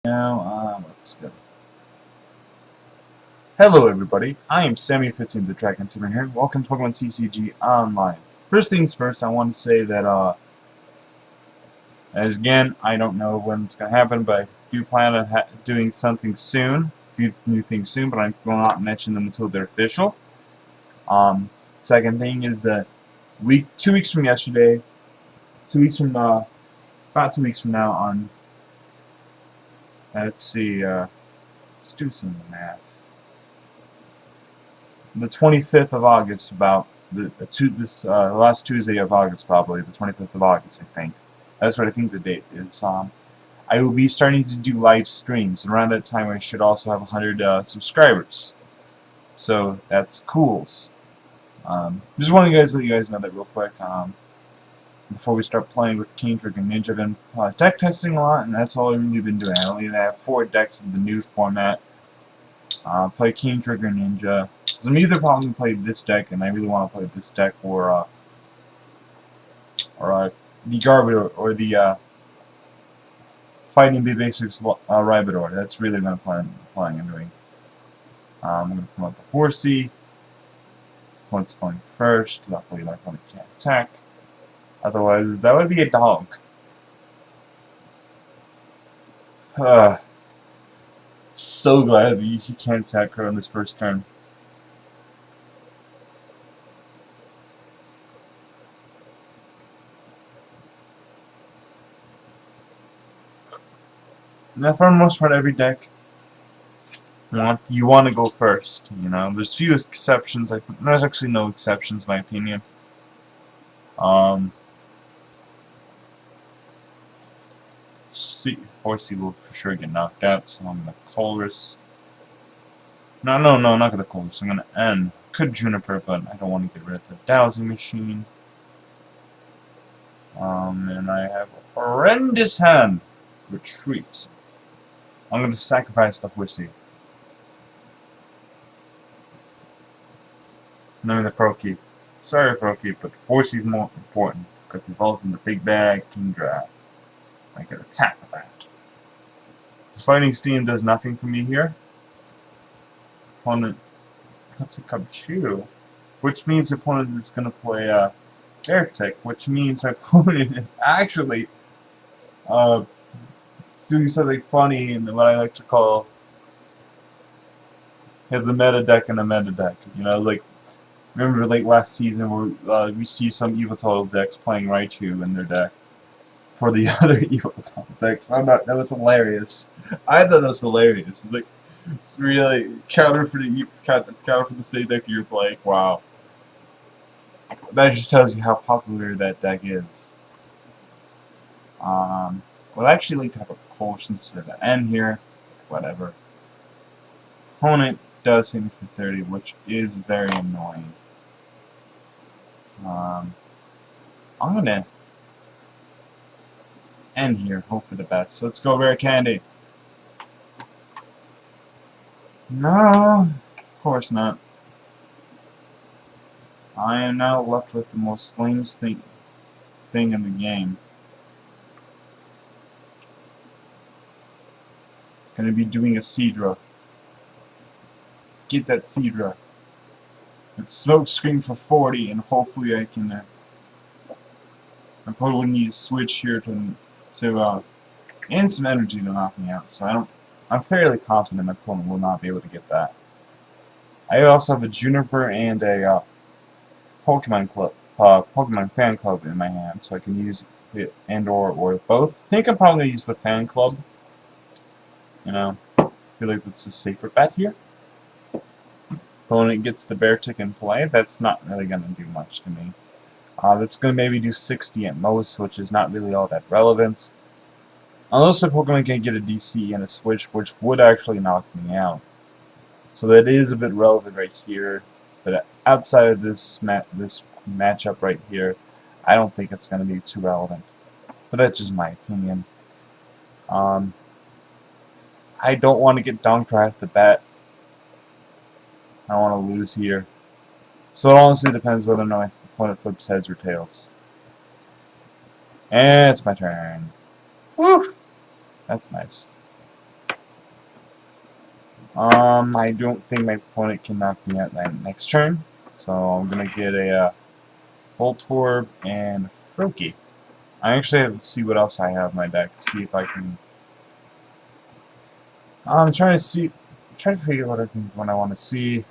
Now, let's go. Hello everybody, I am Sammy Fitting, the Dragon Teamer here. Welcome to Pokemon TCG Online. First things first, I want to say that, as again, I don't know when it's going to happen, but I do plan on doing something soon, a few new things soon, but I will not mention them until they're official. Second thing is that 2 weeks from yesterday, about 2 weeks from now on, let's see, let's do some math. The 25th of August, about the last Tuesday of August, probably the 25th of August, I think. That's what I think the date is. I will be starting to do live streams, and around that time I should also have 100 subscribers. So that's cool. Just wanted to let you guys know that real quick. Before we start playing with KingNinja, I've been deck testing a lot, and that's all I've really been doing. I only have 4 decks in the new format. Play KingNinja. So I'm either probably going to play this deck, and I really want to play this deck, or the Garbodor, or the Fighting B-Basics Rybodor. That's really what I'm planning on doing. I'm going to promote the Horsey. Opponent's going first. Luckily, my opponent can't attack. Otherwise, that would be a dog. So glad that he can't attack her on this first turn. Now, for the most part, every deck you want to go first. You know, there's few exceptions. I think there's actually no exceptions, in my opinion. See, Horsey will for sure get knocked out, so I'm gonna Colress. No, not gonna Colress. I'm gonna end. Could Juniper, but I don't want to get rid of the dowsing machine. And I have a horrendous hand. Retreat. I'm gonna sacrifice the Horsey. No, the Proki. Sorry, Proki, but Horsey's more important because he falls in the big bag King Draft. I can attack with that. Fighting Steam does nothing for me here. Opponent cuts a Cubchoo, which means the opponent is going to play Beartic, which means my opponent is actually doing something funny in what I like to call has a meta deck and a meta deck. You know, like remember late last season where we see some Yveltal decks playing Raichu in their deck for the other Yveltal decks. That was hilarious. I thought that was hilarious. It's like it's really counter for the same deck you're playing. Wow. That just tells you how popular that deck is. Well, I actually like to have a Kolsch instead of an N here. Whatever. Opponent does hit me for 30, which is very annoying. I'm gonna end here, hope for the best. So let's go Rare Candy. No, of course not. I am now left with the most lamest thing in the game. Gonna be doing a Seadra. Let's get that Seadra. Let's Smoke Screen for 40, and hopefully I can. I probably need to switch here to and some energy to knock me out. So I'm fairly confident my opponent will not be able to get that. I also have a Juniper and a Pokemon Fan Club in my hand, so I can use it or both. I think I'm probably gonna use the Fan Club. You know, I feel like it's a safer bet here. Opponent gets the Beartic in play. That's not really gonna do much to me. That's gonna maybe do 60 at most, which is not really all that relevant. Unless the Pokemon can get a DC and a switch, which would actually knock me out. So that is a bit relevant right here. But outside of this matchup right here, I don't think it's going to be too relevant. But that's just my opinion. I don't want to get donked right off the bat. I don't want to lose here. So it honestly depends whether or not my opponent flips heads or tails. And it's my turn. Woo! That's nice. I don't think my opponent can knock me out that next turn, so I'm gonna get a Voltorb and a Froakie. I actually have to see what else I have in my deck to see if I can. I'm trying to see, trying to figure out what I want to see.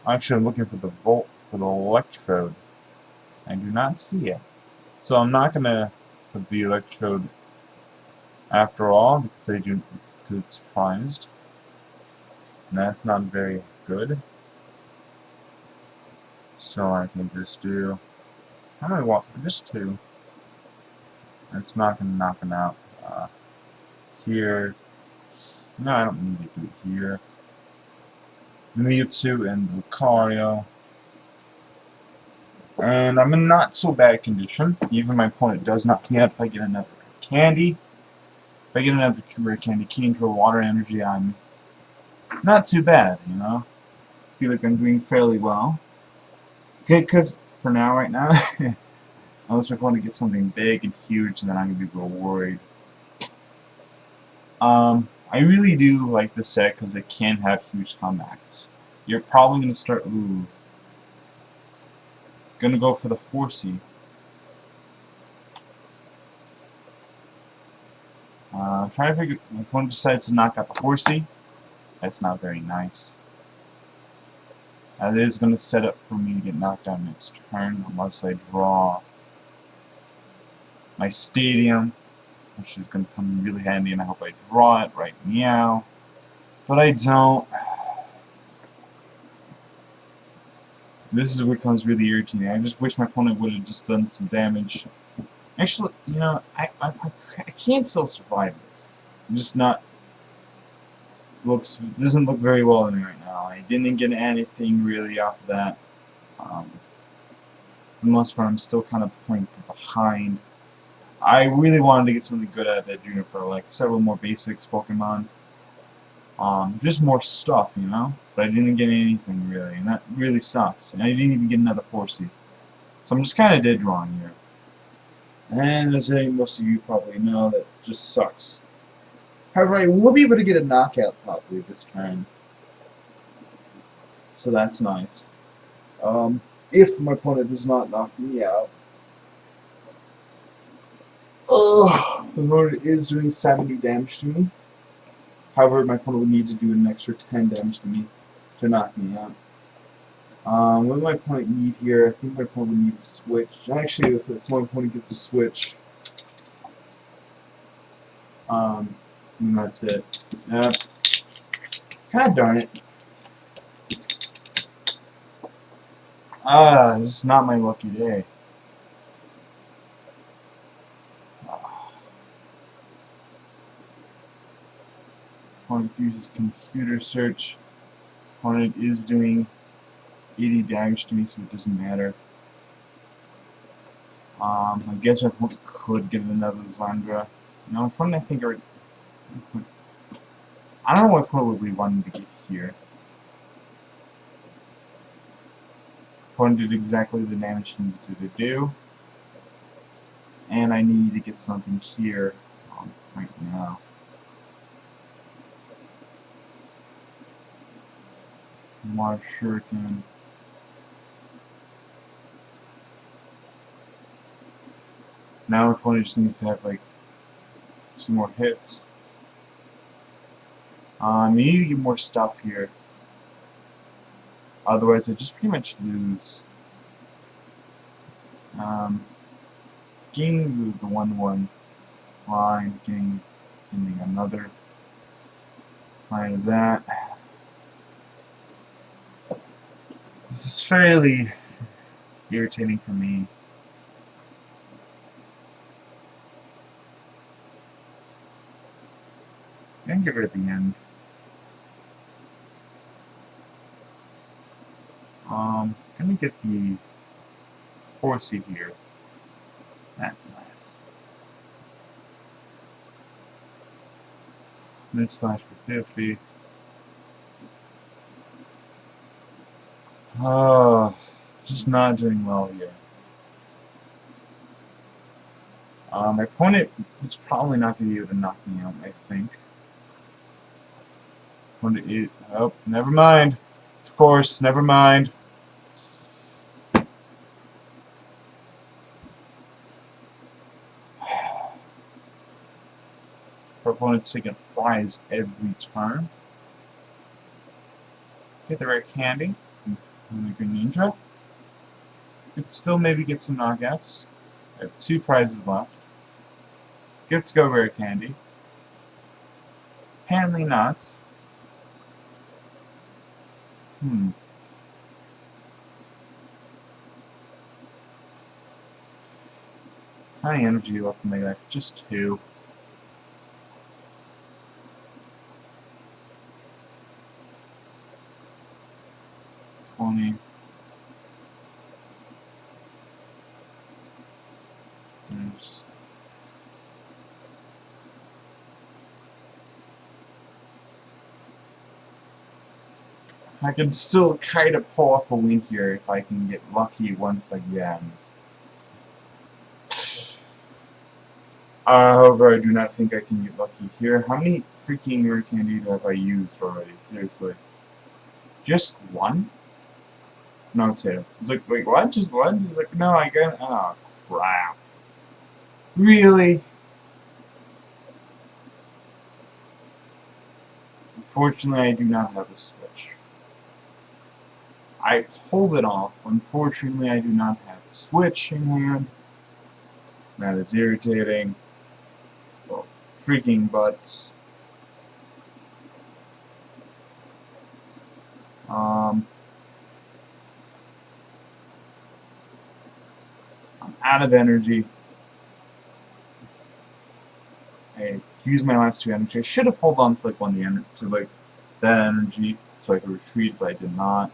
Actually, I'm looking for the Electrode. I do not see it, so I'm not gonna put the Electrode after all because because it's prized, and that's not very good. So I can just do. How do I want just two? It's not gonna knock him out. Here. No, I don't need to do it here. Mewtwo and Lucario. And I'm in not so bad condition. Even my opponent does knock me out if I get another candy. If I get another rare candy, KingNinja, Water Energy, I'm not too bad, you know? I feel like I'm doing fairly well. Because for now, right now, unless my opponent gets something big and huge, then I'm going to be a little worried. I really do like this deck because it can have huge comebacks. You're probably going to start, gonna go for the Horsey. I'm trying to figure, my opponent decides to knock out the Horsey. That's not very nice. That is going to set up for me to get knocked out next turn unless I draw my Stadium, which is going to come really handy, and I hope I draw it right meow. But I don't. This is what becomes really irritating. I just wish my opponent would have just done some damage. Actually, you know, I can still survive this. I'm just not. Doesn't look very well to me right now. I didn't get anything really off of that. For the most part, I'm still kind of playing from behind. I really wanted to get something good out of that Juniper, like several more basics Pokemon. Just more stuff, you know? But I didn't get anything really, and that really sucks. And I didn't even get another Horsey. So I'm just kind of dead drawing here. And as most of you probably know, that just sucks. However, I will be able to get a knockout probably this turn. So that's nice. If my opponent does not knock me out. The opponent is doing 70 damage to me. However, my opponent would need to do an extra 10 damage to me to knock me out. What does my opponent need here? I think my opponent would need a switch. Actually, if my opponent gets a switch, and that's it. God darn it. This is not my lucky day. Opponent uses computer search. Opponent is doing 80 damage to me, so it doesn't matter. I guess my opponent could get another Zandra. No, my opponent, I think, I don't know what my opponent would be wanting to get here. Opponent did exactly the damage he needed to do. And I need to get something here right now. Mars Shuriken. Now my opponent just needs to have like 2 more hits. You need to get more stuff here. Otherwise I just pretty much lose. Getting the 1/1 line, getting another line of that. This is fairly irritating for me. I'm gonna get rid of the end. Let me get the Horsey here. That's nice. Mid slash for 50. Just not doing well here. My opponent is probably not going to be able to knock me out, I think. Oh, never mind. Of course, never mind. Our opponent's taking a prize every turn. Get the rare candy. And the KingNinja. Could still maybe get some knockouts. I have 2 prizes left. Let's go rare candy. Apparently not. How many energy left in my deck? Just 2. I can still kind of pull off a win here if I can get lucky once again. However, I do not think I can get lucky here. How many freaking rare candy have I used already? Seriously. Just 1? No, 2. It's like, wait, what? Just 1? He's like, no, I got... Oh, crap. Really? Unfortunately, I do not have a switch. I pulled it off. Unfortunately, I do not have a switch in hand. That is irritating. So, freaking butts. I'm out of energy. I used my last 2 energy. I should have held on to like that energy so I could retreat, but I did not.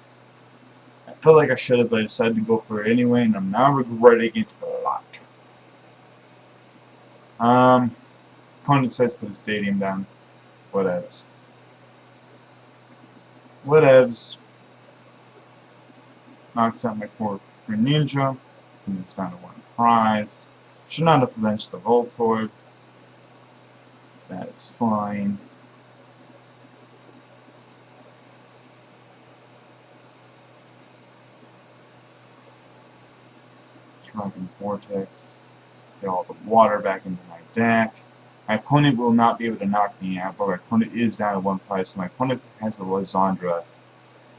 I felt like I should have, but I decided to go for it anyway, and I'm now regretting it a lot. Opponent decides to put the stadium down. Whatevs. Whatevs. Knocks out my poor KingNinja. And it's down to 1 prize. Should not have avenged the Voltorb. That is fine. Dragon Vortex. Get all the water back into my deck. My opponent will not be able to knock me out, but my opponent is down to 1 prize, so my opponent has a Lysandra.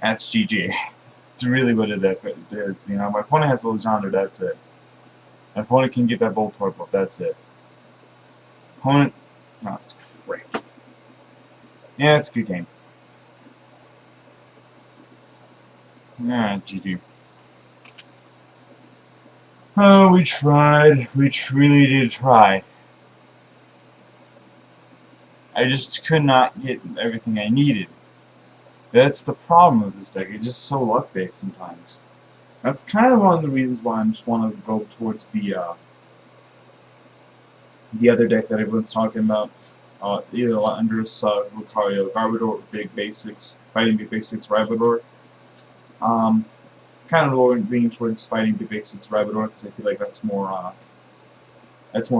That's GG. It's really what it is. You know, my opponent has a Lysandra, that's it. My opponent can get that Voltorb, but that's it. Opponent... No, it's great. Yeah, it's a good game. Yeah, GG. Oh, we tried. We really did try. I just could not get everything I needed. That's the problem with this deck. It's just so luck-based sometimes. That's kind of one of the reasons why I just want to go towards the other deck that everyone's talking about. Either Landorus, Lucario, Garbodor, or Big Basics, Fighting Big Basics, Rybodor. Kind of leaning towards Fighting Big Basics, Rybodor, because I feel like that's more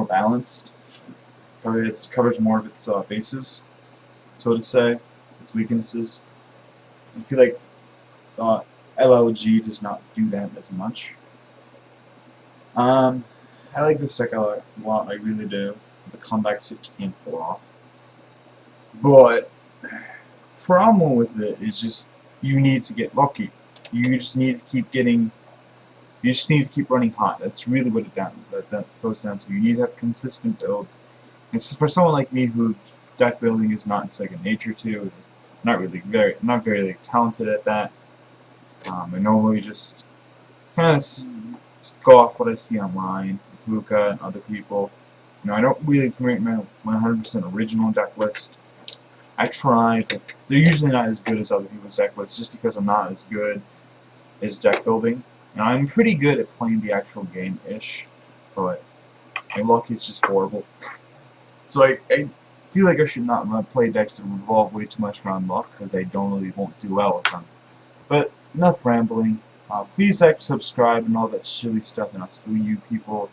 balanced. It covers more of its bases, so to say, its weaknesses. I feel like LLG does not do that as much. I like this deck a lot, I really do. The comebacks it can pull off. But, problem with it is just, you need to get lucky. You just need to keep getting, you just need to keep running hot. That's really what that goes down to. You need to have consistent build. And so for someone like me who deck building is not second nature to, not very talented at that. I normally just kind of just go off what I see online, Luca and other people. You know, I don't really create my 100% original deck list. I try, but they're usually not as good as other people's deck lists, just because I'm not as good as deck building. Now, I'm pretty good at playing the actual game-ish, but my luck is just horrible. So I feel like I should not play decks that revolve way too much around luck, because I won't do well with them. But enough rambling. Please like, subscribe, and all that silly stuff, and I'll see you people